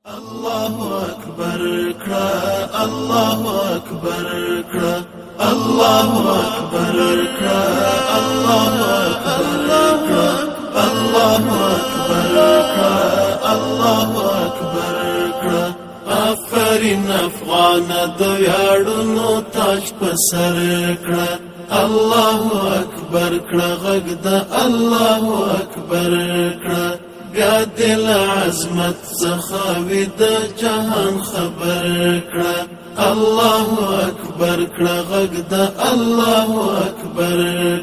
الله أكبر كرا الله أكبر كرا الله أكبر كرا الله أكبر كرا الله أكبر كرا الله أكبر كرا آفرین افغان د ویاړونو تاج په سر کړه الله اکبر کړه غږ د الله اکبر کړه بیا دل عظمت څخه وي د جهان خبر کړه الله اکبر کړه غږ د الله اکبر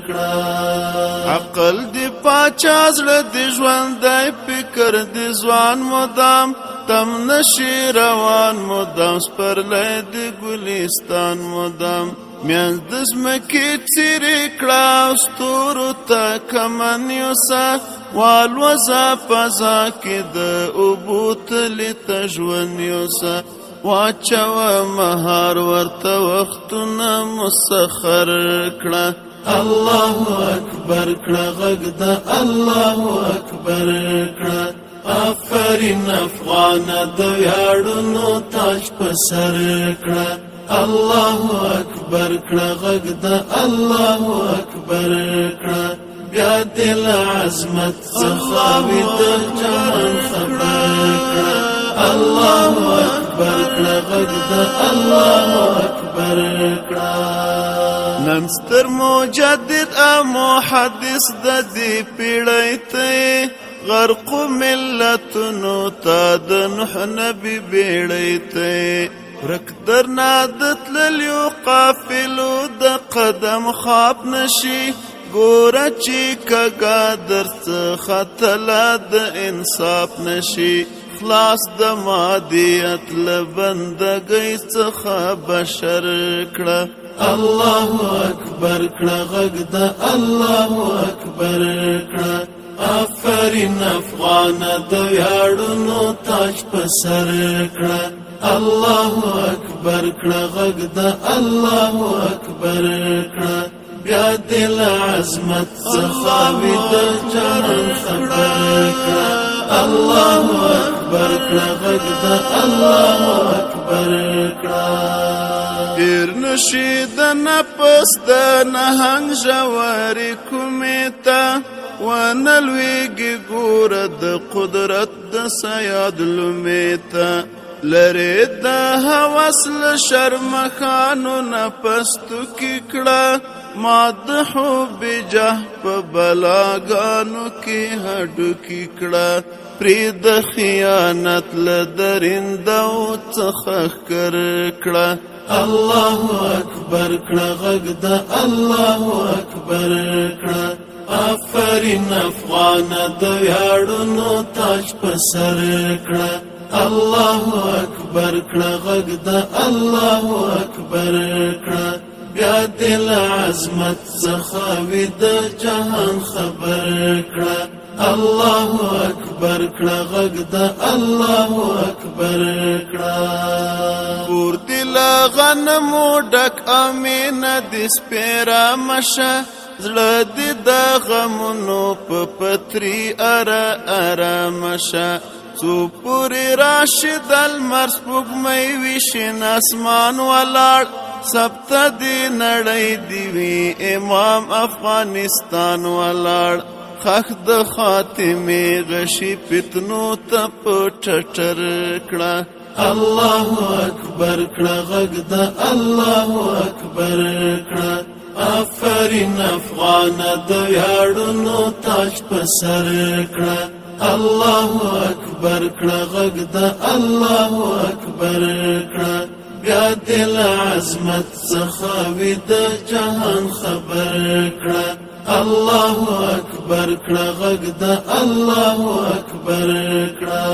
کړه عقل دی پاچا زړه دی ژوند دی فکر دی ځوان مدام تم نشی روان مدام سپرلی دی ګلستان مدام میانځ د ځمکې څیرې کړه ستورو ته کمن یوسه والوځه فضا کې د اوبو تلې ته ژوند یوسه واچوه مهار ورته وختونه مسخر کړه الله اکبر کړه غږ د الله اکبر کړه آفرین افغان د ویاړونو تاج په سر کړه الله اکبر کړه غږ د الله اکبر کړه بیا دل عظمت څخه وي د جهان خبر کړه الله اکبر کړه غږ د الله اکبر کړه نن ستر مجدد او محدث د دې پیړۍ ته غرق ملتونو تا د نوح نبی بیړۍ ته ورک درنا د تللیو قافلو د قدم خواب نشي ګوره چې کږه درڅخه تله د انصاف نشي خلاص د مادیت له بندګۍ څخه بشر کړه الله اکبر کړه غږ د الله اکبر کړه آفرین افغان د ویاړونو تاج په سر کړه الله اکبر کړه غږ د الله اکبر کړه بیا دل عظمت څخه وي د جهان خبر کړه الله اکبر کړه غږ د الله اکبر کړه هیر نشي د نفس د نهنګ ژورې کومې ته ونلویږي ګوره د قدرت د سیاد لومې ته لرې د هوس له شرمخانو نفس توکي کړه ما د حب جه په بلاګانو کې هډوکي کړه پرې د خیانت له درندو څخه ښکر کړه الله اکبر کړه غږ د الله اکبر کړه آفرین افغان د ویاړونو تاج په سر کړه الله اکبر کړه غږ د الله اکبر کړه بیا دل عظمت څخه وي د جهان خبر کړه الله اکبر کړه غږ د الله اکبر کړه پور دل غنمو ډک امینه د سپیرا مشه زړه دې د غمونو په پتري اره مشه څو پورې راشد المر سپوږمۍ وي شین اسمان ولاړ سبت دی نړۍ دی وي امام افغانستان ولاړ خخ د خاتمې غشي فتنو ته په ټټر کړه الله اکبر کړه غږ د الله اکبر کړه آفرین افغان د ویاړونو تاج په سر کړه الله اکبر کړه غږ د الله اکبر کړه بیا دل عظمت څخه وي د جهان خبر کړه الله اکبر کړه غږ د الله اکبر کړه